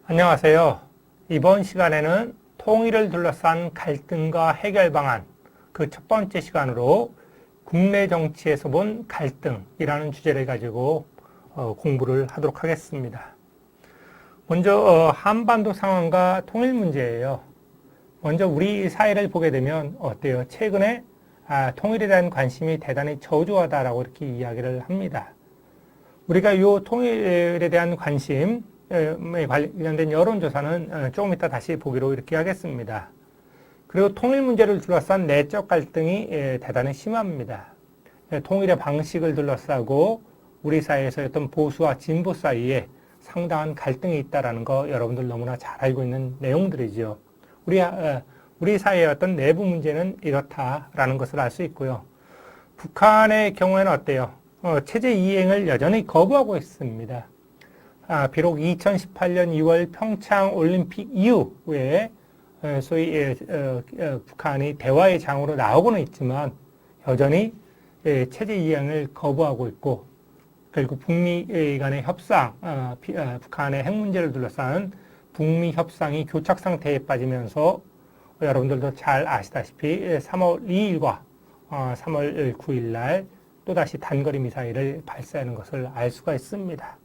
안녕하세요. 이번 시간에는 통일을 둘러싼 갈등과 해결 방안, 그 첫 번째 시간으로 국내 정치에서 본 갈등이라는 주제를 가지고 공부를 하도록 하겠습니다. 먼저 한반도 상황과 통일 문제예요. 먼저 우리 사회를 보게 되면 어때요? 최근에 통일에 대한 관심이 대단히 저조하다라고 이렇게 이야기를 합니다. 우리가 이 통일에 대한 관심에 관련된 여론조사는 조금 이따 다시 보기로 이렇게 하겠습니다. 그리고 통일 문제를 둘러싼 내적 갈등이 대단히 심합니다. 통일의 방식을 둘러싸고 우리 사회에서 어떤 보수와 진보 사이에 상당한 갈등이 있다는 거 여러분들 너무나 잘 알고 있는 내용들이죠. 우리 사회의 어떤 내부 문제는 이렇다라는 것을 알 수 있고요. 북한의 경우에는 어때요? 체제 이행을 여전히 거부하고 있습니다. 비록 2018년 2월 평창 올림픽 이후에 소위 북한이 대화의 장으로 나오고는 있지만 여전히 체제 이행을 거부하고 있고, 결국 북미 간의 협상, 북한의 핵 문제를 둘러싼 북미 협상이 교착 상태에 빠지면서 여러분들도 잘 아시다시피 3월 2일과 3월 9일 날 또다시 단거리 미사일을 발사하는 것을 알 수가 있습니다.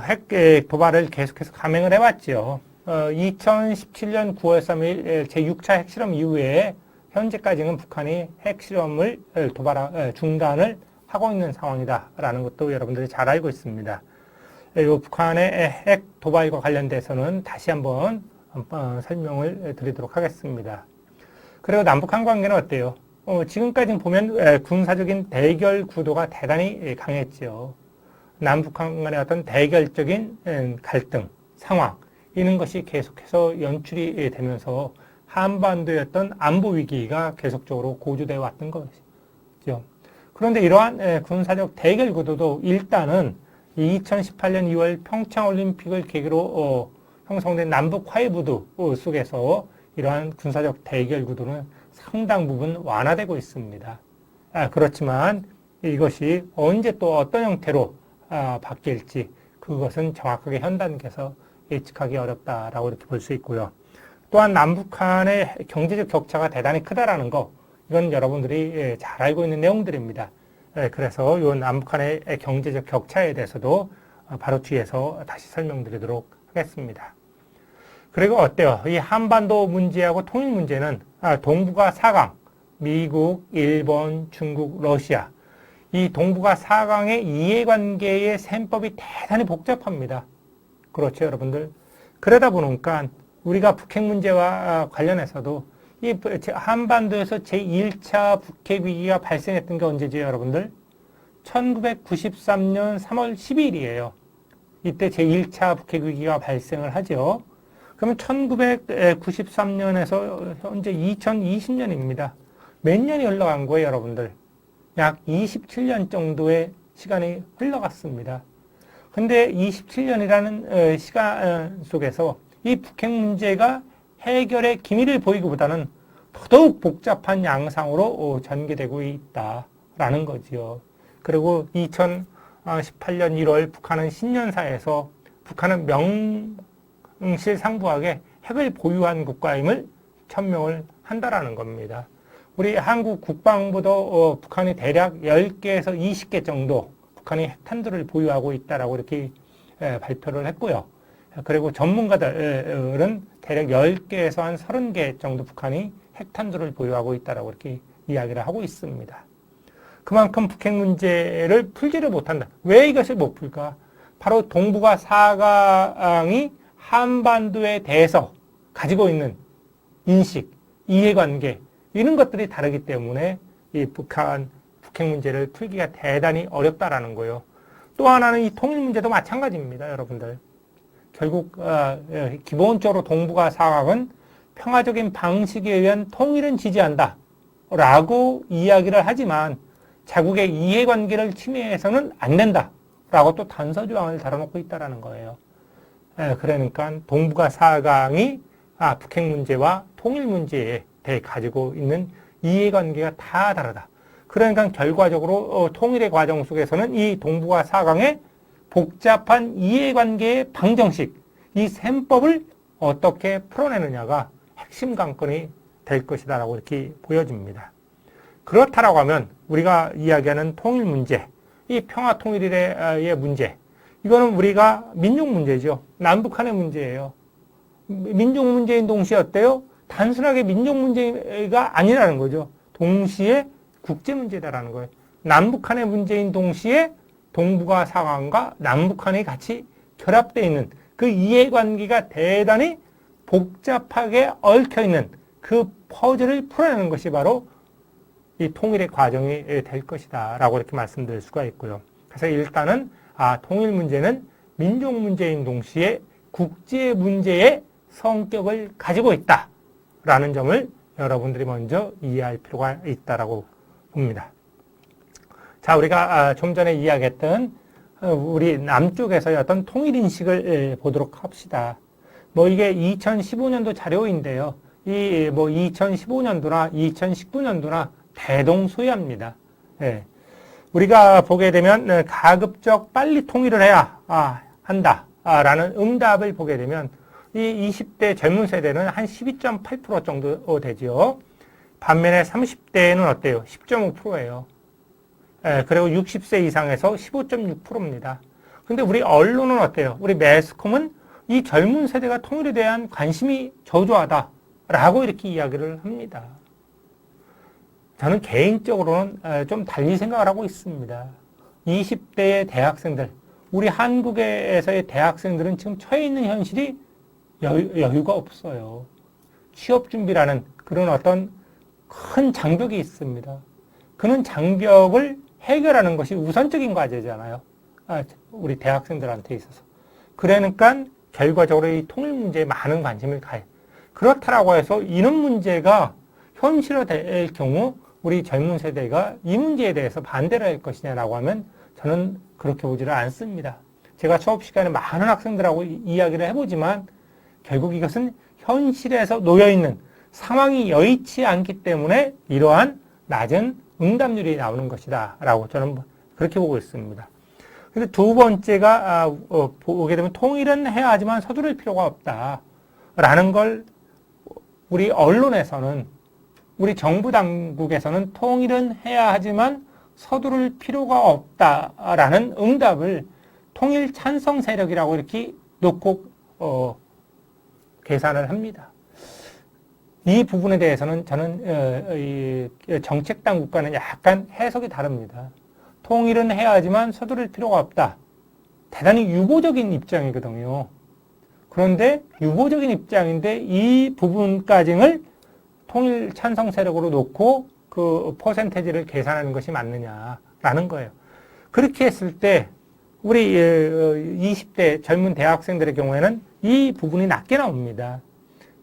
핵 도발을 계속해서 감행을 해왔죠. 2017년 9월 3일 제6차 핵실험 이후에 현재까지는 북한이 핵실험을 중단을 하고 있는 상황이다라는 것도 여러분들이 잘 알고 있습니다. 북한의 핵 도발과 관련돼서는 다시 한번 설명을 드리도록 하겠습니다. 그리고 남북한 관계는 어때요? 지금까지 보면 군사적인 대결 구도가 대단히 강했죠. 남북한 간의 어떤 대결적인 갈등, 상황, 이런 것이 계속해서 연출이 되면서 한반도의 어떤 안보 위기가 계속적으로 고조되어 왔던 것이죠. 그런데 이러한 군사적 대결 구도도 일단은 2018년 2월 평창올림픽을 계기로 형성된 남북 화해 구도 속에서 이러한 군사적 대결 구도는 상당 부분 완화되고 있습니다. 그렇지만 이것이 언제 또 어떤 형태로 바뀔지 그것은 정확하게 현 단계에서 예측하기 어렵다라고 이렇게 볼 수 있고요. 또한 남북 간의 경제적 격차가 대단히 크다라는 거, 이건 여러분들이 잘 알고 있는 내용들입니다. 그래서 이 남북 간의 경제적 격차에 대해서도 바로 뒤에서 다시 설명드리도록 하겠습니다. 그리고 어때요? 이 한반도 문제하고 통일 문제는 동북아 4강, 미국, 일본, 중국, 러시아, 이 동북아 4강의 이해관계의 셈법이 대단히 복잡합니다. 그렇죠, 여러분들? 그러다 보니까 우리가 북핵 문제와 관련해서도 이 한반도에서 제1차 북핵 위기가 발생했던 게 언제죠, 여러분들? 1993년 3월 12일이에요. 이때 제1차 북핵 위기가 발생을 하죠. 그러면 1993년에서 현재 2020년입니다. 몇 년이 흘러간 거예요, 여러분들? 약 27년 정도의 시간이 흘러갔습니다. 근데 27년이라는 시간 속에서 이 북핵 문제가 해결의 기미를 보이기보다는 더더욱 복잡한 양상으로 전개되고 있다라는 거지요. 그리고 2018년 1월 북한은 신년사에서 북한은 명실상부하게 핵을 보유한 국가임을 천명을 한다라는 겁니다. 우리 한국 국방부도 북한이 대략 10개에서 20개 정도 북한이 핵탄두를 보유하고 있다라고 이렇게 발표를 했고요. 그리고 전문가들은 대략 10개에서 한 30개 정도 북한이 핵탄두를 보유하고 있다라고 이렇게 이야기를 하고 있습니다. 그만큼 북핵 문제를 풀지를 못한다. 왜 이것을 못 풀까? 바로 동북아 4강이 한반도에 대해서 가지고 있는 인식, 이해관계, 이런 것들이 다르기 때문에 이 북핵 문제를 풀기가 대단히 어렵다라는 거예요. 또 하나는 이 통일 문제도 마찬가지입니다, 여러분들. 결국 기본적으로 동북아 4강은 평화적인 방식에 의한 통일은 지지한다 라고 이야기를 하지만 자국의 이해관계를 침해해서는 안 된다 라고 또 단서조항을 달아놓고 있다는 거예요. 그러니까 동북아 4강이 북핵 문제와 통일 문제에 대해 가지고 있는 이해관계가 다 다르다. 그러니까 결과적으로 통일의 과정 속에서는 이 동북아 4강의 복잡한 이해관계의 방정식, 이 셈법을 어떻게 풀어내느냐가 핵심 관건이 될 것이다라고 이렇게 보여집니다. 그렇다라고 하면 우리가 이야기하는 통일 문제, 이 평화 통일의 문제, 이거는 우리가 민족 문제죠. 남북한의 문제예요. 민족 문제인 동시에 어때요? 단순하게 민족 문제가 아니라는 거죠. 동시에 국제 문제다라는 거예요. 남북한의 문제인 동시에 동북아 상황과 남북한이 같이 결합되어 있는 그 이해관계가 대단히 복잡하게 얽혀있는 그 퍼즐을 풀어내는 것이 바로 이 통일의 과정이 될 것이다 라고 이렇게 말씀드릴 수가 있고요. 그래서 일단은 통일 문제는 민족 문제인 동시에 국제 문제의 성격을 가지고 있다라는 점을 여러분들이 먼저 이해할 필요가 있다라고 봅니다. 자, 우리가 좀 전에 이야기했던 우리 남쪽에서의 어떤 통일 인식을 보도록 합시다. 이게 2015년도 자료인데요. 이 2015년도나 2019년도나 대동소이합니다. 예. 우리가 보게 되면 가급적 빨리 통일을 해야 한다라는 응답을 보게 되면 이 20대 젊은 세대는 한 12.8% 정도 되죠. 반면에 30대는 어때요? 10.5%예요. 예, 그리고 60세 이상에서 15.6%입니다. 근데 우리 언론은 어때요? 우리 매스컴은 이 젊은 세대가 통일에 대한 관심이 저조하다라고 이렇게 이야기를 합니다. 저는 개인적으로는 좀 달리 생각을 하고 있습니다. 20대의 대학생들, 우리 한국에서의 대학생들은 지금 처해 있는 현실이 여유가 없어요. 취업 준비라는 그런 어떤 큰 장벽이 있습니다. 그런 장벽을 해결하는 것이 우선적인 과제잖아요. 우리 대학생들한테 있어서. 그러니까 결과적으로 이 통일 문제에 많은 관심을 가요. 그렇다라고 해서 이런 문제가 현실화될 경우 우리 젊은 세대가 이 문제에 대해서 반대를 할 것이냐라고 하면 저는 그렇게 보지를 않습니다. 제가 수업 시간에 많은 학생들하고 이야기를 해보지만 결국 이것은 현실에서 놓여있는 상황이 여의치 않기 때문에 이러한 낮은 응답률이 나오는 것이다 라고 저는 그렇게 보고 있습니다. 그래서 두 번째가 보게 되면 통일은 해야 하지만 서두를 필요가 없다 라는 걸 우리 언론에서는 우리 정부 당국에서는 통일은 해야 하지만 서두를 필요가 없다라는 응답을 통일 찬성 세력이라고 이렇게 놓고 계산을 합니다. 이 부분에 대해서는 저는 정책 당국과는 약간 해석이 다릅니다. 통일은 해야 하지만 서두를 필요가 없다. 대단히 유보적인 입장이거든요. 그런데 유보적인 입장인데 이 부분까지를 통일 찬성 세력으로 놓고 그 퍼센테이지를 계산하는 것이 맞느냐라는 거예요. 그렇게 했을 때 우리 20대 젊은 대학생들의 경우에는 이 부분이 낮게 나옵니다.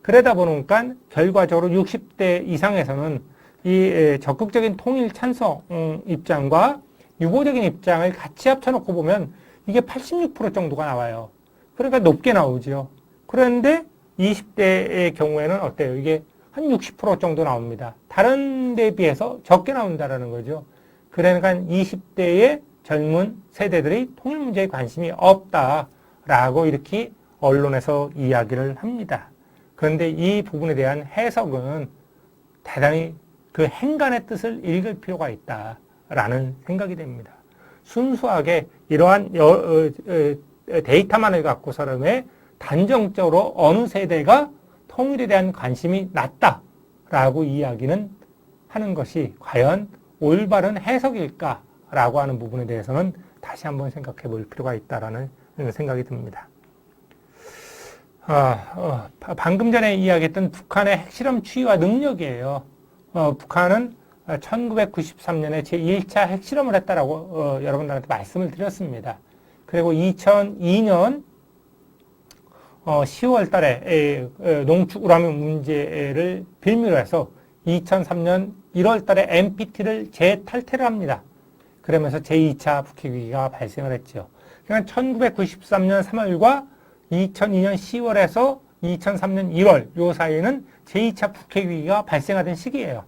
그러다 보니까 결과적으로 60대 이상에서는 이 적극적인 통일 찬성 입장과 유보적인 입장을 같이 합쳐놓고 보면 이게 86% 정도가 나와요. 그러니까 높게 나오죠. 그런데 20대의 경우에는 어때요? 이게 한 60% 정도 나옵니다. 다른 데에 비해서 적게 나온다라는 거죠. 그러니까 20대의 젊은 세대들이 통일 문제에 관심이 없다라고 이렇게 언론에서 이야기를 합니다. 그런데 이 부분에 대한 해석은 대단히 그 행간의 뜻을 읽을 필요가 있다라는 생각이 됩니다. 순수하게 이러한 데이터만을 갖고서는 단정적으로 어느 세대가 통일에 대한 관심이 낮다라고 이야기는 하는 것이 과연 올바른 해석일까라고 하는 부분에 대해서는 다시 한번 생각해 볼 필요가 있다라는 생각이 듭니다. 방금 전에 이야기했던 북한의 핵실험 추이와 능력이에요. 북한은 1993년에 제1차 핵실험을 했다라고 여러분들한테 말씀을 드렸습니다. 그리고 2002년 10월 달에 농축 우라늄 문제를 빌미로 해서 2003년 1월 달에 NPT를 재탈퇴를 합니다. 그러면서 제2차 북핵 위기가 발생을 했죠. 그러니까 1993년 3월과 2002년 10월에서 2003년 1월 요 사이에는 제2차 북핵 위기가 발생하던 시기예요.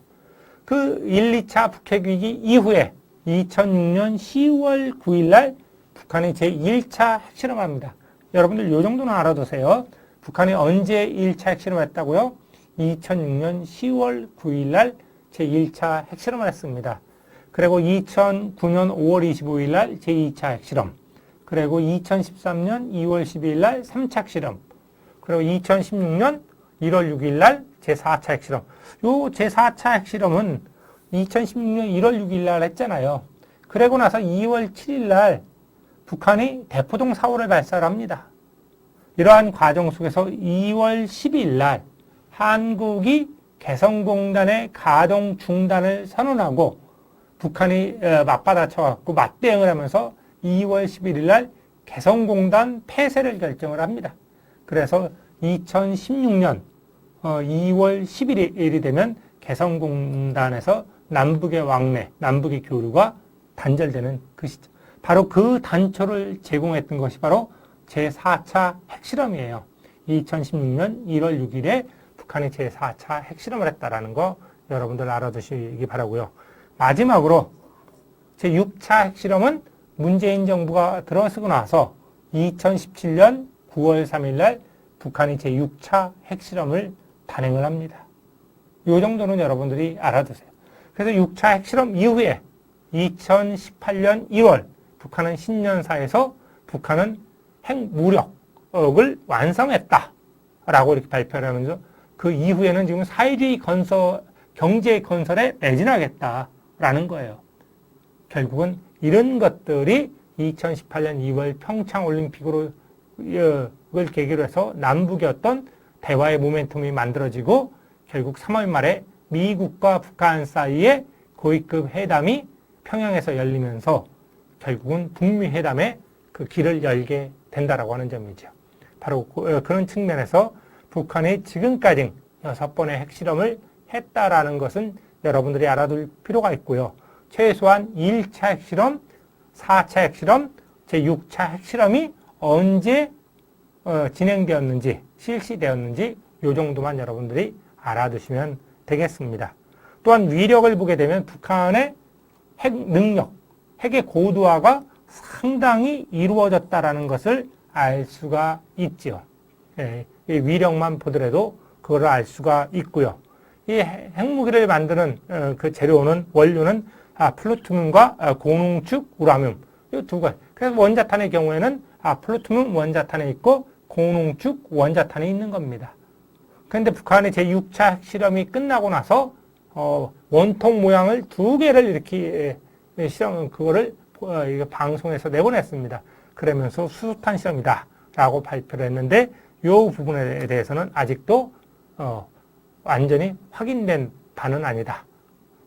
그 1, 2차 북핵 위기 이후에 2006년 10월 9일 날 북한이 제1차 핵실험을 합니다. 여러분들 요 정도는 알아두세요. 북한이 언제 1차 핵실험을 했다고요? 2006년 10월 9일 날 제1차 핵실험을 했습니다. 그리고 2009년 5월 25일 날 제2차 핵실험. 그리고 2013년 2월 12일 날 3차 핵실험. 그리고 2016년 1월 6일 날 제4차 핵실험. 요 제4차 핵실험은 2016년 1월 6일 날 했잖아요. 그러고 나서 2월 7일 날 북한이 대포동 사고를 발사를 합니다. 이러한 과정 속에서 2월 10일 날 한국이 개성공단의 가동 중단을 선언하고 북한이 맞받아쳐갖고 맞대응을 하면서 2월 11일 날 개성공단 폐쇄를 결정을 합니다. 그래서 2016년 2월 11일이 되면 개성공단에서 남북의 왕래, 남북의 교류가 단절되는 그 시점. 바로 그 단초를 제공했던 것이 바로 제4차 핵실험이에요. 2016년 1월 6일에 북한이 제4차 핵실험을 했다라는 거 여러분들 알아두시기 바라고요. 마지막으로 제6차 핵실험은 문재인 정부가 들어서고 나서 2017년 9월 3일 날 북한이 제6차 핵실험을 단행을 합니다. 이 정도는 여러분들이 알아두세요. 그래서 6차 핵실험 이후에 2018년 2월 북한은 신년사에서 북한은 핵무력을 완성했다라고 이렇게 발표를 하면서 그 이후에는 지금 사회주의 경제 건설에 매진하겠다라는 거예요. 결국은 이런 것들이 2018년 2월 평창올림픽을 계기로 해서 남북의 어떤 대화의 모멘텀이 만들어지고 결국 3월 말에 미국과 북한 사이에 고위급 회담이 평양에서 열리면서 결국은 북미 회담의 그 길을 열게 된다라고 하는 점이죠. 바로 그런 측면에서 북한이 지금까지 6번의 핵실험을 했다라는 것은 여러분들이 알아둘 필요가 있고요. 최소한 1차 핵실험, 4차 핵실험, 제6차 핵실험이 언제 진행되었는지, 실시되었는지 이 정도만 여러분들이 알아두시면 되겠습니다. 또한 위력을 보게 되면 북한의 핵 능력, 핵의 고도화가 상당히 이루어졌다라는 것을 알 수가 있죠. 예, 이 위력만 보더라도 그걸 알 수가 있고요. 이 핵무기를 만드는 그 재료는 원료는 플루토늄과 고농축 우라늄 이 두 가지. 그래서 원자탄의 경우에는 플루토늄 원자탄에 있고 고농축 원자탄이 있는 겁니다. 그런데 북한의 제6차 핵실험이 끝나고 나서 원통 모양을 2개를 이렇게 그거를 방송에서 내보냈습니다. 그러면서 수소탄 실험이다 라고 발표를 했는데 이 부분에 대해서는 아직도 완전히 확인된 바는 아니다.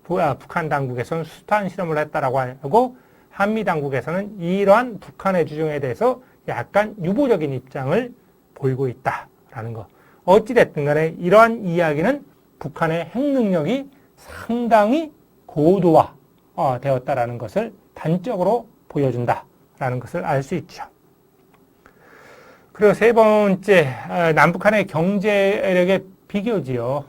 북한 당국에서는 수소탄 실험을 했다라고 하고 한미 당국에서는 이러한 북한의 주장에 대해서 약간 유보적인 입장을 보이고 있다라는 거. 어찌됐든 간에 이러한 이야기는 북한의 핵 능력이 상당히 고도화 되었다라는 것을 단적으로 보여준다라는 것을 알 수 있죠. 그리고 세 번째, 남북한의 경제력의 비교지요.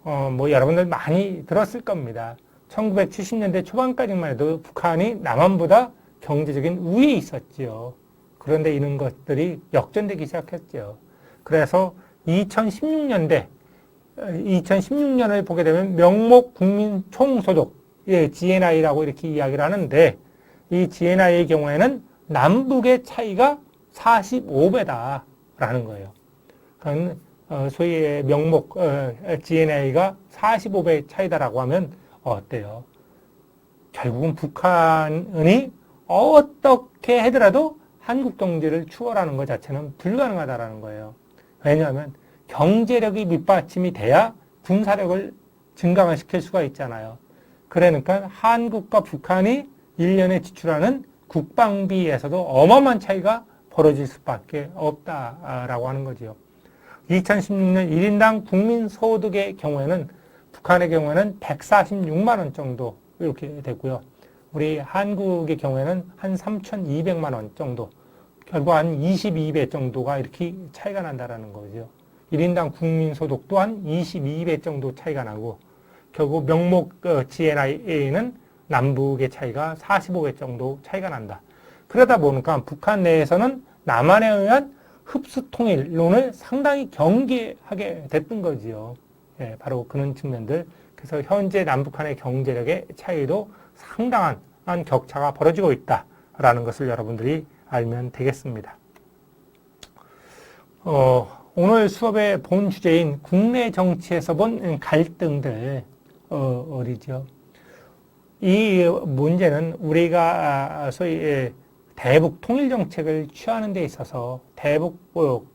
뭐 여러분들 많이 들었을 겁니다. 1970년대 초반까지만 해도 북한이 남한보다 경제적인 우위에 있었지요. 그런데 이런 것들이 역전되기 시작했죠. 그래서 2016년을 보게 되면 명목 국민 총소득, GNI라고 이렇게 이야기를 하는데 이 GNI의 경우에는 남북의 차이가 45배다라는 거예요. 그러니까 소위 명목 GNI가 45배 차이다라고 하면 어때요? 결국은 북한이 어떻게 하더라도 한국 경제를 추월하는 것 자체는 불가능하다라는 거예요. 왜냐하면 경제력이 밑받침이 돼야 군사력을 증강을 시킬 수가 있잖아요. 그러니까 한국과 북한이 1년에 지출하는 국방비에서도 어마어마한 차이가 벌어질 수밖에 없다라고 하는 거죠. 2016년 1인당 국민소득의 경우에는 북한의 경우에는 146만 원 정도 이렇게 되고요. 우리 한국의 경우에는 한 3,200만 원 정도, 결국 한 22배 정도가 이렇게 차이가 난다라는 거죠. 1인당 국민소득 또한 22배 정도 차이가 나고 결국 명목 GNI는 남북의 차이가 45배 정도 차이가 난다. 그러다 보니까 북한 내에서는 남한에 의한 흡수 통일론을 상당히 경계하게 됐던 거지요. 예, 바로 그런 측면들. 그래서 현재 남북한의 경제력의 차이도 상당한 격차가 벌어지고 있다라는 것을 여러분들이 알면 되겠습니다. 오늘 수업의 본 주제인 국내 정치에서 본 갈등들, 어디죠? 이 문제는 우리가 소위 대북 통일 정책을 취하는 데 있어서,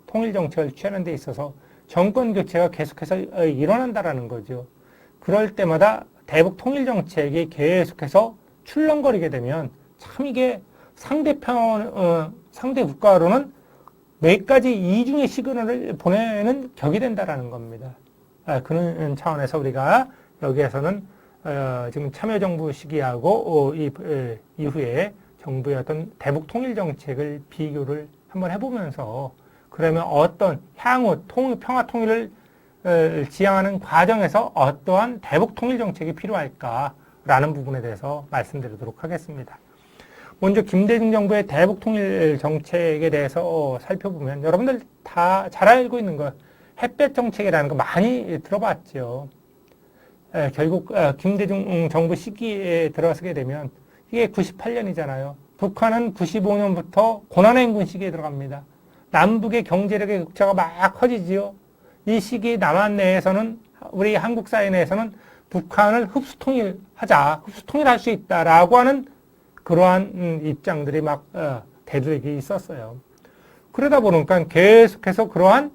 통일 정책을 취하는 데 있어서 정권 교체가 계속해서 일어난다라는 거죠. 그럴 때마다 대북 통일 정책이 계속해서 출렁거리게 되면 참 이게 상대 국가로는 몇 가지 이중의 시그널을 보내는 격이 된다라는 겁니다. 그런 차원에서 우리가 여기에서는 지금 참여정부 시기하고 이후에 정부의 어떤 대북 통일 정책을 비교를 한번 해보면서 그러면 어떤 향후 평화 통일을 지향하는 과정에서 어떠한 대북 통일 정책이 필요할까라는 부분에 대해서 말씀드리도록 하겠습니다. 먼저 김대중 정부의 대북 통일 정책에 대해서 살펴보면 여러분들 다 잘 알고 있는 거 햇볕 정책이라는 거 많이 들어봤죠. 결국 김대중 정부 시기에 들어서게 되면 이게 98년이잖아요. 북한은 95년부터 고난행군 시기에 들어갑니다. 남북의 경제력의 격차가 막 커지지요. 이 시기 남한 내에서는 우리 한국 사회 내에서는 북한을 흡수통일하자, 흡수통일할 수 있다라고 하는 그러한 입장들이 막 대두되기 있었어요. 그러다 보니까 계속해서 그러한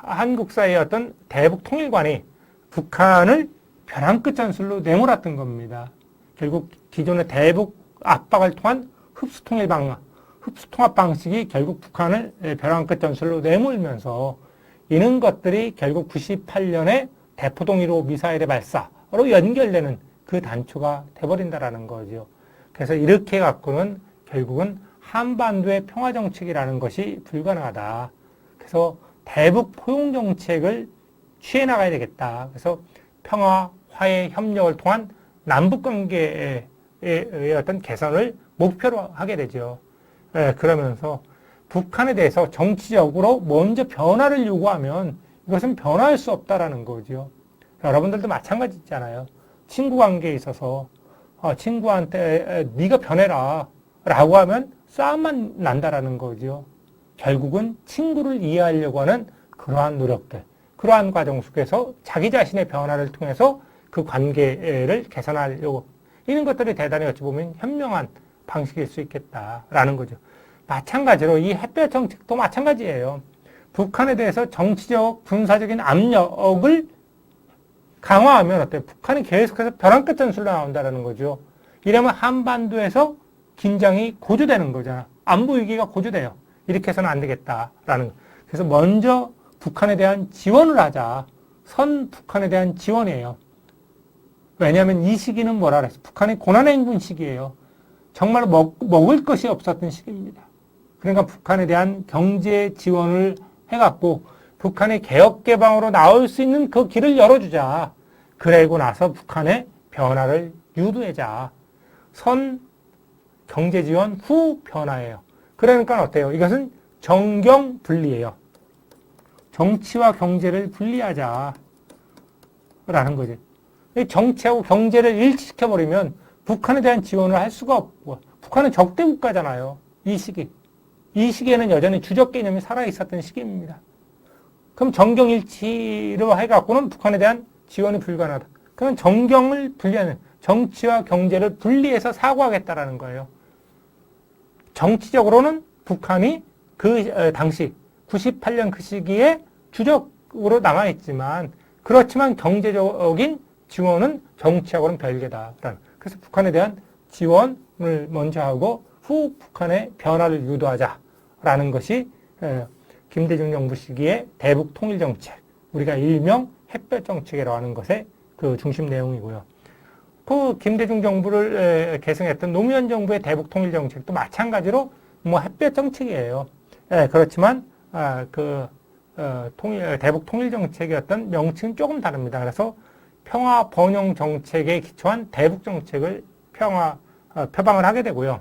한국 사회의 어떤 대북 통일관이 북한을 벼랑 끝 전술로 내몰았던 겁니다. 결국 기존의 대북 압박을 통한 흡수통합 방식이 결국 북한을 벼랑 끝 전술로 내몰면서 이런 것들이 결국 98년에 대포동 1호 미사일의 발사로 연결되는 그 단초가 돼버린다라는 거죠. 그래서 이렇게 갖고는 결국은 한반도의 평화정책이라는 것이 불가능하다. 그래서 대북 포용 정책을 취해 나가야 되겠다. 그래서 평화, 화해, 협력을 통한 남북관계의 어떤 개선을 목표로 하게 되죠. 그러면서 북한에 대해서 정치적으로 먼저 변화를 요구하면 이것은 변화할 수 없다라는 거죠. 여러분들도 마찬가지잖아요. 친구 관계에 있어서 친구한테 네가 변해라 라고 하면 싸움만 난다라는 거죠. 결국은 친구를 이해하려고 하는 그러한 노력들, 그러한 과정 속에서 자기 자신의 변화를 통해서 그 관계를 개선하려고 이런 것들이 대단히 어찌 보면 현명한 방식일 수 있겠다라는 거죠. 마찬가지로 이 햇볕 정책도 마찬가지예요. 북한에 대해서 정치적, 군사적인 압력을 강화하면 어때요? 북한이 계속해서 벼랑 끝 전술로 나온다는 거죠. 이러면 한반도에서 긴장이 고조되는 거잖아. 안보 위기가 고조돼요. 이렇게 해서는 안 되겠다라는. 그래서 먼저 북한에 대한 지원을 하자. 북한에 대한 지원이에요. 왜냐하면 이 시기는 뭐라 그랬어? 북한이 고난행군 시기예요. 정말 먹을 것이 없었던 시기입니다. 그러니까 북한에 대한 경제 지원을 해갖고 북한의 개혁 개방으로 나올 수 있는 그 길을 열어주자. 그러고 나서 북한의 변화를 유도하자. 경제 지원 후 변화예요. 그러니까 어때요? 이것은 정경 분리예요. 정치와 경제를 분리하자. 라는 거죠. 정치하고 경제를 일치시켜버리면 북한에 대한 지원을 할 수가 없고, 북한은 적대 국가잖아요. 이 시기에는 여전히 주적 개념이 살아있었던 시기입니다. 그럼 정경일치로 해갖고는 북한에 대한 지원이 불가능하다. 그럼 정경을 분리하는, 정치와 경제를 분리해서 사고하겠다라는 거예요. 정치적으로는 북한이 그 당시 98년 그 시기에 주적으로 남아있지만, 그렇지만 경제적인 지원은 정치하고는 별개다라는. 그래서 북한에 대한 지원을 먼저 하고 후 북한의 변화를 유도하자라는 것이 김대중 정부 시기의 대북 통일 정책, 우리가 일명 햇볕 정책이라고 하는 것의 그 중심 내용이고요. 그 김대중 정부를 계승했던 노무현 정부의 대북 통일 정책도 마찬가지로 뭐 햇볕 정책이에요. 그렇지만 대북 통일 정책의 어떤 명칭은 조금 다릅니다. 그래서 평화 번영 정책에 기초한 대북 정책을 표방을 하게 되고요.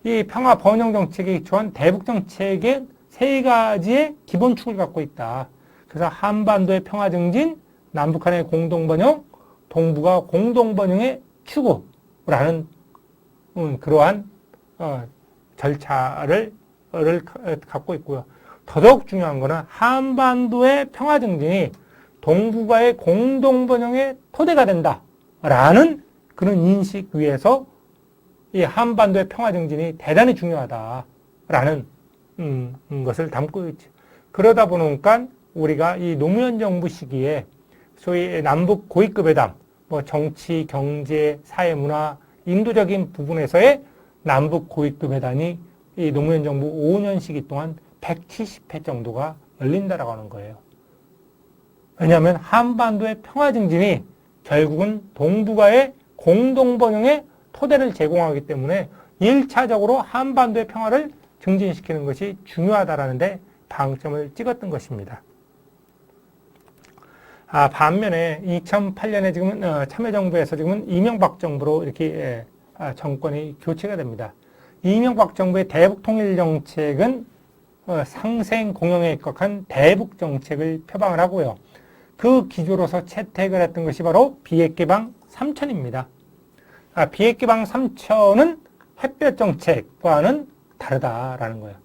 이 평화 번영 정책에 기초한 대북 정책의 세 가지의 기본축을 갖고 있다. 그래서 한반도의 평화 증진, 남북한의 공동 번영, 동북아 공동 번영의 추구라는 그러한 절차를 갖고 있고요. 더더욱 중요한 것은 한반도의 평화 증진이 동북아의 공동 번영의 토대가 된다라는 그런 인식 위에서 이 한반도의 평화 증진이 대단히 중요하다라는 것을 담고 있죠. 그러다 보니까 우리가 이 노무현 정부 시기에 소위 남북 고위급 회담, 뭐 정치, 경제, 사회, 문화, 인도적인 부분에서의 남북 고위급 회담이 이 노무현 정부 5년 시기 동안 170회 정도가 열린다라고 하는 거예요. 왜냐하면 한반도의 평화 증진이 결국은 동북아의 공동 번영의 토대를 제공하기 때문에 1차적으로 한반도의 평화를 증진시키는 것이 중요하다라는 데 방점을 찍었던 것입니다. 반면에 2008년에 지금은 참여정부에서 지금은 이명박 정부로 이렇게 정권이 교체가 됩니다. 이명박 정부의 대북통일정책은 상생 공영에 입각한 대북정책을 표방을 하고요. 그 기조로서 채택을 했던 것이 바로 비핵개방 3천입니다. 비핵개방 3천은 햇볕정책과는 다르다라는 거예요.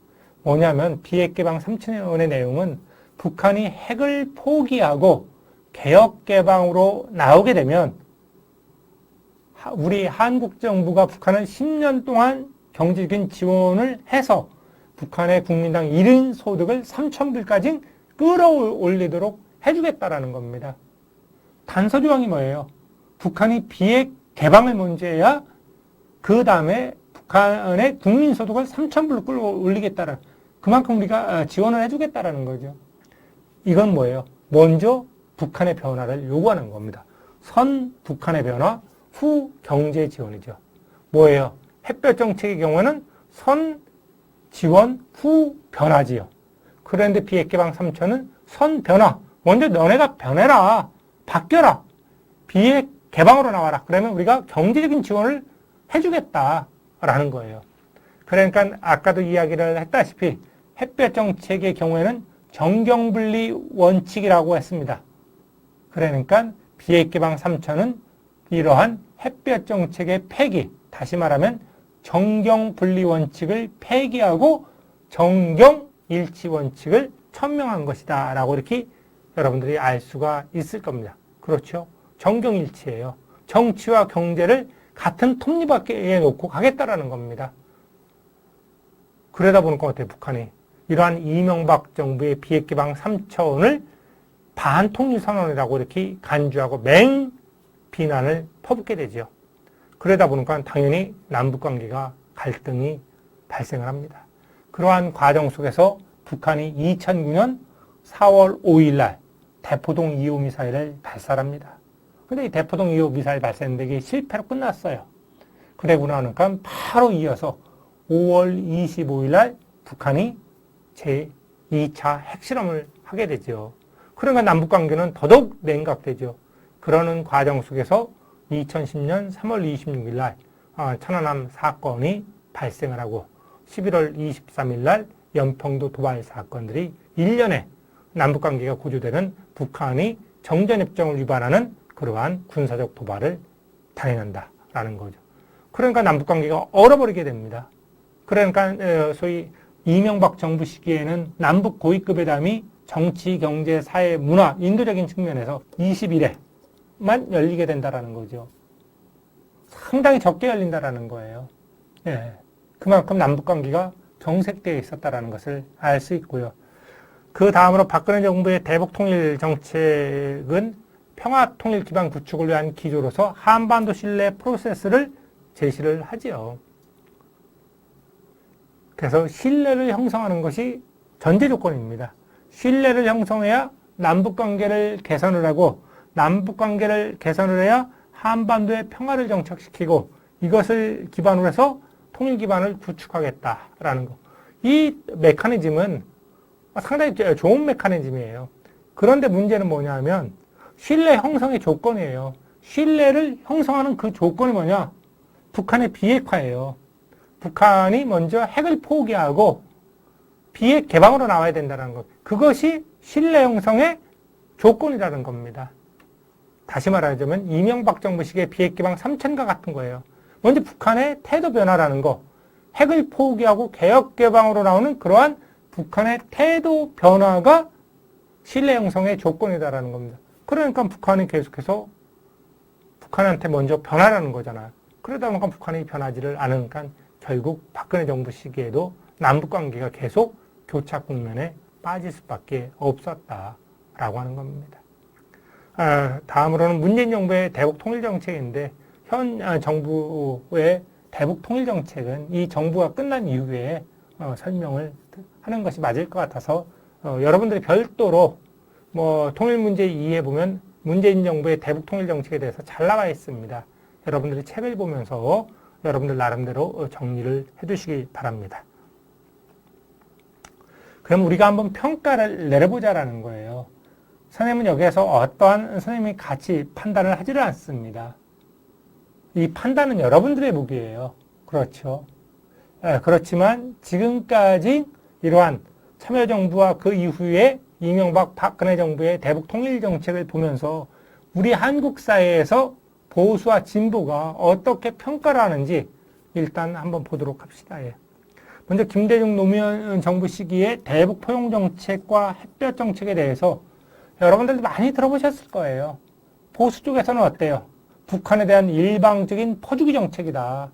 뭐냐면 비핵개방 3천의 내용은 북한이 핵을 포기하고 개혁개방으로 나오게 되면 우리 한국 정부가 북한을 10년 동안 경제적인 지원을 해서 북한의 국민당 1인 소득을 3,000불까지 끌어올리도록 해주겠다라는 겁니다. 단서조항이 뭐예요? 북한이 비핵 개방을 먼저 해야 그 다음에 북한의 국민소득을 3,000불로 끌어올리겠다는 그만큼 우리가 지원을 해주겠다라는 거죠. 이건 뭐예요? 먼저 북한의 변화를 요구하는 겁니다. 선 북한의 변화, 후 경제 지원이죠. 뭐예요? 햇볕 정책의 경우에는 선 지원, 후 변화지요. 그런데 비핵개방 3천은 선 변화. 먼저 너네가 변해라. 바뀌어라. 비핵 개방으로 나와라. 그러면 우리가 경제적인 지원을 해주겠다라는 거예요. 그러니까 아까도 이야기를 했다시피 햇볕 정책의 경우에는 정경분리 원칙이라고 했습니다. 그러니까 비핵개방 3천은 이러한 햇볕 정책의 폐기, 다시 말하면 정경분리 원칙을 폐기하고 정경일치 원칙을 천명한 것이다 라고 이렇게 여러분들이 알 수가 있을 겁니다. 그렇죠? 정경일치예요. 정치와 경제를 같은 톱니바퀴에 놓고 가겠다라는 겁니다. 그러다 보니까 어때요? 북한이 이러한 이명박 정부의 비핵개방 3천을 반통일선언이라고 이렇게 간주하고 맹 비난을 퍼붓게 되죠. 그러다 보니까 당연히 남북관계가 갈등이 발생을 합니다. 그러한 과정 속에서 북한이 2009년 4월 5일 날 대포동 2호 미사일을 발사합니다. 근데 이 대포동 2호 미사일 발사했는데 이게 실패로 끝났어요. 그러고 나니까 바로 이어서 5월 25일 날 북한이 제2차 핵실험을 하게 되죠. 그러니까 남북관계는 더더욱 냉각되죠. 그러는 과정 속에서 2010년 3월 26일 날 천안함 사건이 발생을 하고 11월 23일 날 연평도 도발 사건들이 1년에 남북관계가 고조되는 북한이 정전협정을 위반하는 그러한 군사적 도발을 단행한다라는 거죠. 그러니까 남북관계가 얼어버리게 됩니다. 그러니까 소위 이명박 정부 시기에는 남북 고위급 회담이 정치, 경제, 사회, 문화, 인도적인 측면에서 20일에만 열리게 된다라는 거죠. 상당히 적게 열린다라는 거예요. 예. 그만큼 남북관계가 경색되어 있었다라는 것을 알 수 있고요. 그 다음으로 박근혜 정부의 대북통일 정책은 평화통일 기반 구축을 위한 기조로서 한반도 신뢰 프로세스를 제시를 하지요. 그래서 신뢰를 형성하는 것이 전제 조건입니다. 신뢰를 형성해야 남북관계를 개선을 하고 남북관계를 개선을 해야 한반도의 평화를 정착시키고 이것을 기반으로 해서 통일 기반을 구축하겠다라는 거. 이 메커니즘은 상당히 좋은 메커니즘이에요. 그런데 문제는 뭐냐면 신뢰 형성의 조건이에요. 신뢰를 형성하는 그 조건이 뭐냐? 북한의 비핵화예요. 북한이 먼저 핵을 포기하고 비핵 개방으로 나와야 된다는 것. 그것이 신뢰 형성의 조건이라는 겁니다. 다시 말하자면 이명박 정부 시기의 비핵 개방 3천과 같은 거예요. 먼저 북한의 태도 변화라는 거. 핵을 포기하고 개혁 개방으로 나오는 그러한 북한의 태도 변화가 신뢰 형성의 조건이다라는 겁니다. 그러니까 북한이 계속해서 북한한테 먼저 변하라는 거잖아요. 그러다 보니까 북한이 변하지를 않으니까 결국 박근혜 정부 시기에도 남북관계가 계속 교착 국면에 빠질 수밖에 없었다라고 하는 겁니다. 다음으로는 문재인 정부의 대북 통일 정책인데 현 정부의 대북 통일 정책은 이 정부가 끝난 이후에 설명을 하는 것이 맞을 것 같아서 여러분들이 별도로 통일 문제 이해해 보면 문재인 정부의 대북 통일 정책에 대해서 잘 나와 있습니다. 여러분들이 책을 보면서 여러분들 나름대로 정리를 해 두시기 바랍니다. 그럼 우리가 한번 평가를 내려보자라는 거예요. 선생님은 여기에서 어떠한 선생님이 같이 판단을 하지를 않습니다. 이 판단은 여러분들의 몫이에요. 그렇죠. 그렇지만 지금까지 이러한 참여정부와 그 이후에 이명박 박근혜 정부의 대북 통일 정책을 보면서 우리 한국 사회에서 보수와 진보가 어떻게 평가를 하는지 일단 한번 보도록 합시다. 먼저 김대중 노무현 정부 시기의 대북 포용 정책과 햇볕 정책에 대해서 여러분들도 많이 들어보셨을 거예요. 보수 쪽에서는 어때요? 북한에 대한 일방적인 퍼주기 정책이다.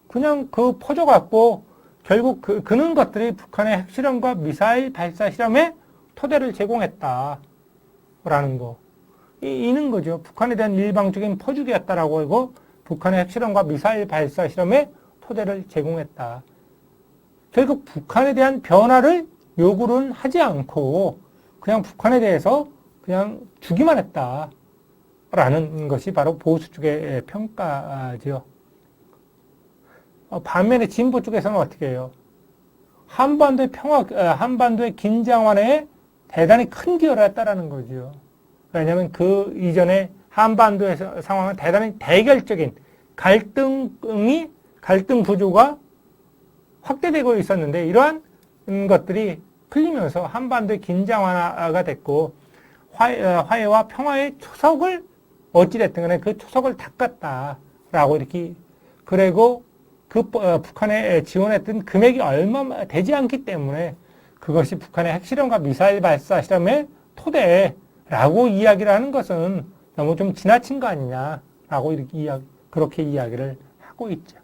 그냥 그 퍼줘갖고 결국 그는 것들이 북한의 핵실험과 미사일 발사 실험에 토대를 제공했다. 라는 거. 이는 거죠. 북한에 대한 일방적인 퍼주기였다라고 하고 북한의 핵실험과 미사일 발사 실험에 토대를 제공했다. 결국 북한에 대한 변화를 요구는 하지 않고 그냥 북한에 대해서 그냥 주기만 했다. 라는 것이 바로 보수 쪽의 평가죠. 반면에 진보 쪽에서는 어떻게 해요? 한반도의 한반도의 긴장 완화에 대단히 큰 기여를 했다라는 거죠. 왜냐하면 그 이전에 한반도의 상황은 대단히 대결적인 갈등 구조가 확대되고 있었는데 이러한 것들이 풀리면서 한반도의 긴장 완화가 됐고 화해와 평화의 초석을 어찌됐든 간에 그 초석을 닦았다라고 이렇게 그리고 북한에 지원했던 금액이 얼마 되지 않기 때문에 그것이 북한의 핵실험과 미사일 발사 실험의 토대라고 이야기를 하는 것은 너무 좀 지나친 거 아니냐라고 이렇게 그렇게 이야기를 하고 있죠.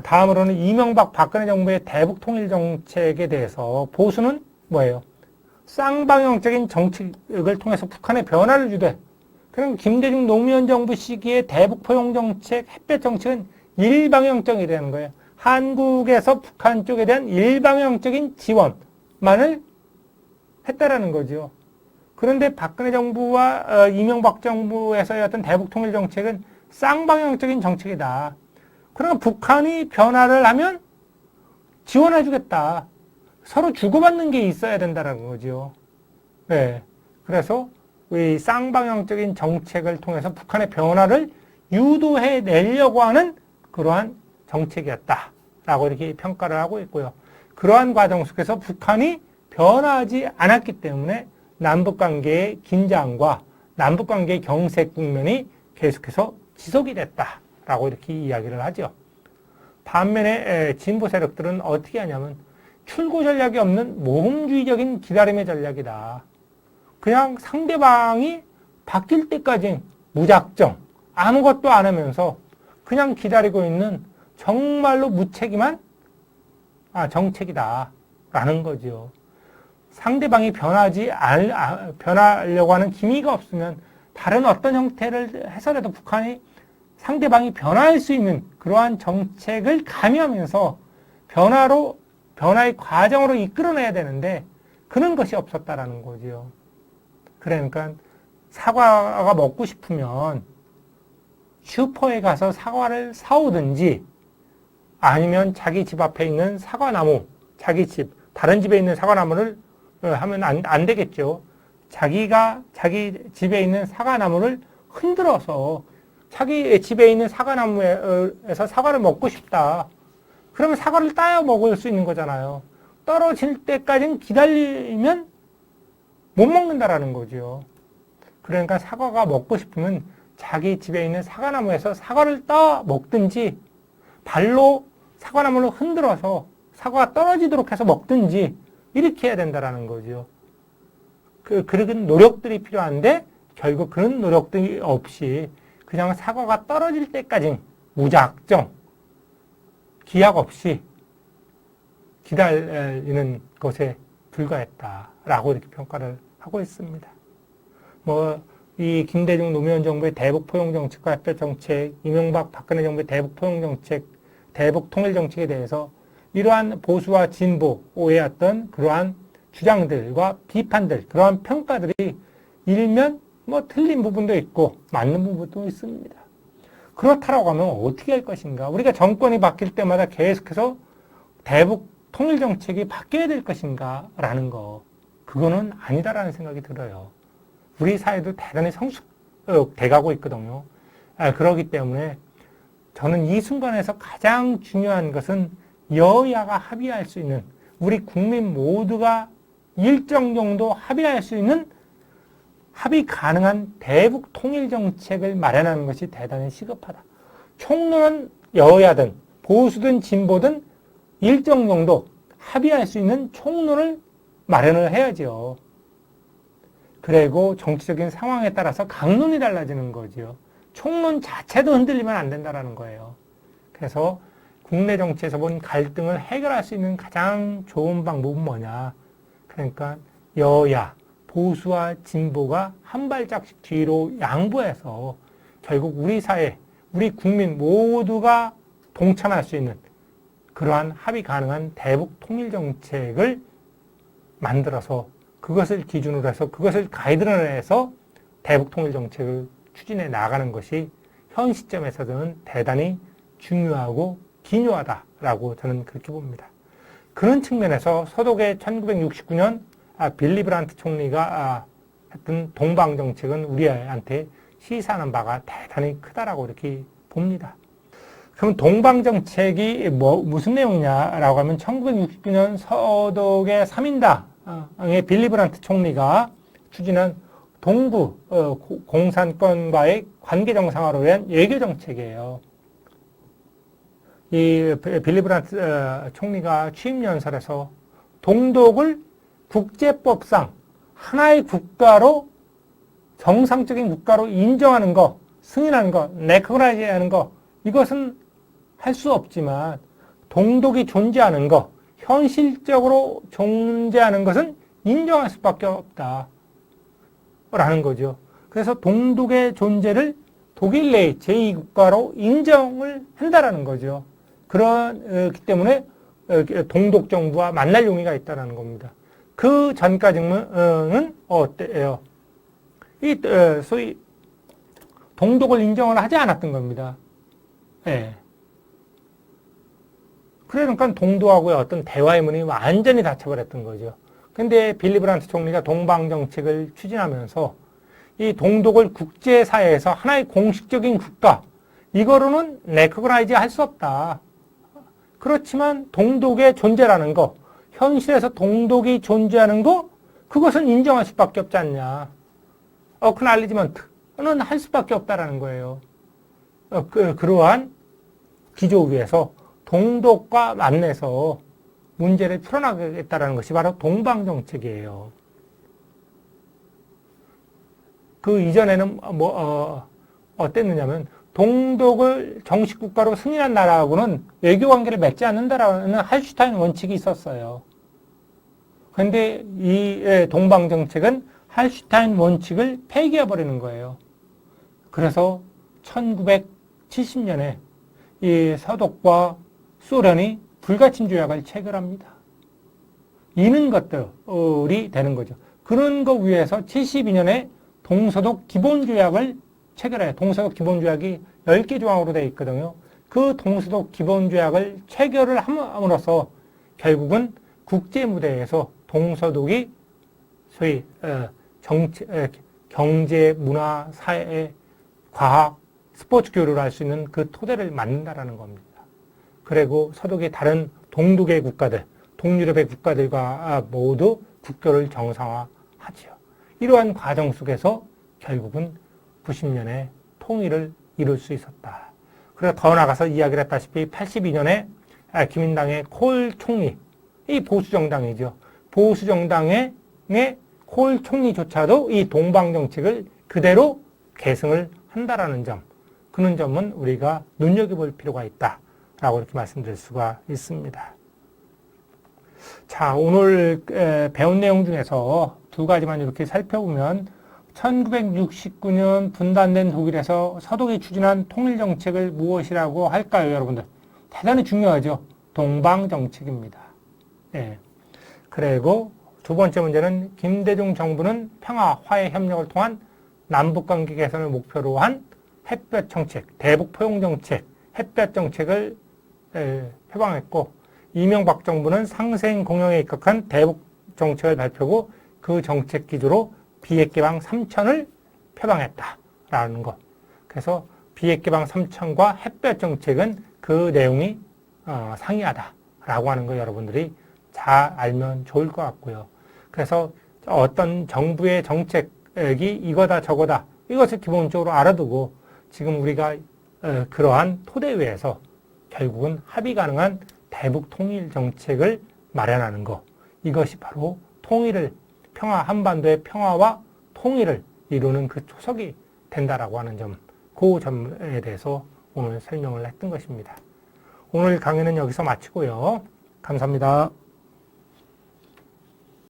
다음으로는 이명박 박근혜 정부의 대북 통일 정책에 대해서 보수는 뭐예요? 쌍방향적인 정책을 통해서 북한의 변화를 주되 그럼 김대중 노무현 정부 시기의 대북 포용 정책, 햇볕 정책은 일방향적이라는 거예요. 한국에서 북한 쪽에 대한 일방향적인 지원만을 했다라는 거죠. 그런데 박근혜 정부와 이명박 정부에서의 어떤 대북 통일 정책은 쌍방향적인 정책이다. 그러면 북한이 변화를 하면 지원해주겠다. 서로 주고받는 게 있어야 된다는 거죠. 네. 그래서 이 쌍방향적인 정책을 통해서 북한의 변화를 유도해 내려고 하는 그러한 정책이었다라고 이렇게 평가를 하고 있고요. 그러한 과정 속에서 북한이 변하지 않았기 때문에 남북관계의 긴장과 남북관계의 경색 국면이 계속해서 지속이 됐다라고 이렇게 이야기를 하죠. 반면에 진보 세력들은 어떻게 하냐면 출구 전략이 없는 모험주의적인 기다림의 전략이다. 그냥 상대방이 바뀔 때까지 무작정 아무것도 안 하면서 그냥 기다리고 있는 정말로 무책임한 정책이다라는 거죠. 상대방이 변하려고 하는 기미가 없으면 다른 어떤 형태를 해서라도 북한이 상대방이 변화할 수 있는 그러한 정책을 가미하면서 변화의 과정으로 이끌어내야 되는데 그런 것이 없었다라는 거죠. 그러니까 사과가 먹고 싶으면 슈퍼에 가서 사과를 사오든지 아니면 자기 집 앞에 있는 사과나무, 다른 집에 있는 사과나무를 하면 안 되겠죠. 자기 집에 있는 사과나무를 흔들어서 자기 집에 있는 사과나무에서 사과를 먹고 싶다. 그러면 사과를 따야 먹을 수 있는 거잖아요. 떨어질 때까지는 기다리면 못 먹는다라는 거죠. 그러니까 사과가 먹고 싶으면 자기 집에 있는 사과나무에서 사과를 따 먹든지 발로 사과나무를 흔들어서 사과가 떨어지도록 해서 먹든지 이렇게 해야 된다라는 거죠. 그런 노력들이 필요한데 결국 그런 노력들이 없이 그냥 사과가 떨어질 때까지 무작정 기약 없이 기다리는 것에 불과했다라고 이렇게 평가를 하고 있습니다. 이 김대중 노무현 정부의 대북 포용 정책과 햇볕 정책, 이명박 박근혜 정부의 대북 포용 정책, 대북 통일 정책에 대해서 이러한 보수와 진보의 어떤 그러한 주장들과 비판들, 그러한 평가들이 일면 틀린 부분도 있고 맞는 부분도 있습니다. 그렇다라고 하면 어떻게 할 것인가? 우리가 정권이 바뀔 때마다 계속해서 대북 통일 정책이 바뀌어야 될 것인가? 라는 거. 그거는 아니다라는 생각이 들어요. 우리 사회도 대단히 성숙돼가고 있거든요. 그렇기 때문에 저는 이 순간에서 가장 중요한 것은 여야가 합의할 수 있는, 우리 국민 모두가 일정 정도 합의할 수 있는 합의 가능한 대북 통일 정책을 마련하는 것이 대단히 시급하다. 총론은 여야든 보수든 진보든 일정 정도 합의할 수 있는 총론을 마련을 해야죠. 그리고 정치적인 상황에 따라서 강론이 달라지는 거죠. 총론 자체도 흔들리면 안 된다는 거예요. 그래서 국내 정치에서 본 갈등을 해결할 수 있는 가장 좋은 방법은 뭐냐. 그러니까 여야, 보수와 진보가 한 발짝씩 뒤로 양보해서 결국 우리 사회, 우리 국민 모두가 동참할 수 있는 그러한 합의 가능한 대북 통일 정책을 만들어서 그것을 기준으로 해서 그것을 가이드로 해서 대북 통일 정책을 추진해 나가는 것이 현 시점에서는 대단히 중요하고 기묘하다라고 저는 그렇게 봅니다. 그런 측면에서 서독의 1969년 빌리 브란트 총리가 했던 동방 정책은 우리한테 시사하는 바가 대단히 크다라고 이렇게 봅니다. 그럼 동방 정책이 무슨 내용이냐라고 하면 1969년 서독의 3인당의 빌리 브란트 총리가 추진한 동부 공산권과의 관계 정상화를 위한 외교 정책이에요. 이 빌리 브란트 총리가 취임 연설에서 동독을 국제법상 하나의 국가로, 정상적인 국가로 인정하는 거, 승인하는 거, 레코그나이즈 하는 거, 이것은 할 수 없지만 동독이 존재하는 거, 현실적으로 존재하는 것은 인정할 수밖에 없다 라는 거죠. 그래서 동독의 존재를 독일 내 제2국가로 인정을 한다라는 거죠. 그렇기 때문에 동독 정부와 만날 용의가 있다는 겁니다. 그 전까지는 어때요? 소위 동독을 인정을 하지 않았던 겁니다. 예. 그러니까 동독하고의 어떤 대화의 문이 완전히 닫혀버렸던 거죠. 근데 빌리 브란트 총리가 동방 정책을 추진하면서 이 동독을 국제사회에서 하나의 공식적인 국가, 이거로는 레코그나이즈 할 수 없다. 그렇지만 동독의 존재라는 거, 현실에서 동독이 존재하는 거, 그것은 인정할 수밖에 없지 않냐. 어크날리지먼트는 할 수밖에 없다라는 거예요. 그러한 기조 위에서 동독과 만나서 문제를 풀어나가겠다는 것이 바로 동방정책이에요. 그 이전에는 어땠느냐면 동독을 정식 국가로 승인한 나라하고는 외교 관계를 맺지 않는다라는 할슈타인 원칙이 있었어요. 그런데 이 동방정책은 할슈타인 원칙을 폐기해버리는 거예요. 그래서 1970년에 이 서독과 소련이 불가침 조약을 체결합니다. 이런 것들이 되는 거죠. 그런 거 위해서 72년에 동서독 기본조약을 체결해요. 동서독 기본조약이 10개 조항으로 되어 있거든요. 그 동서독 기본조약을 체결을 함으로써 결국은 국제무대에서 동서독이 소위 경제, 문화, 사회, 과학, 스포츠 교류를 할 수 있는 그 토대를 만든다라는 겁니다. 그리고 서독이 다른 동독의 국가들, 동유럽의 국가들과 모두 국교를 정상화하지요. 이러한 과정 속에서 결국은 90년에 통일을 이룰 수 있었다. 그리고 더 나가서 이야기를 했다시피 82년에 기민당의 콜 총리, 이 보수정당이죠. 보수정당의 콜 총리조차도 이 동방정책을 그대로 계승을 한다라는 점, 그런 점은 우리가 눈여겨볼 필요가 있다라고 이렇게 말씀드릴 수가 있습니다. 자, 오늘 배운 내용 중에서 두 가지만 이렇게 살펴보면 1969년 분단된 독일에서 서독이 추진한 통일정책을 무엇이라고 할까요, 여러분들? 대단히 중요하죠. 동방정책입니다. 예. 그리고 두 번째 문제는 김대중 정부는 평화, 화해 협력을 통한 남북관계 개선을 목표로 한 햇볕정책, 대북포용정책, 햇볕정책을 표방했고, 이명박 정부는 상생공영에 입각한 대북정책을 발표하고 그 정책 기조로 비핵개방 3천을 표방했다라는 것. 그래서 비핵개방 3천과 햇볕정책은 그 내용이 상이하다라고 하는 거 여러분들이 잘 알면 좋을 것 같고요. 그래서 어떤 정부의 정책이 이거다 저거다 이것을 기본적으로 알아두고 지금 우리가 그러한 토대 위에서 결국은 합의 가능한 대북 통일 정책을 마련하는 것, 이것이 바로 통일을 한반도의 평화와 통일을 이루는 그 초석이 된다라고 하는 점, 그 점에 대해서 오늘 설명을 했던 것입니다. 오늘 강의는 여기서 마치고요. 감사합니다.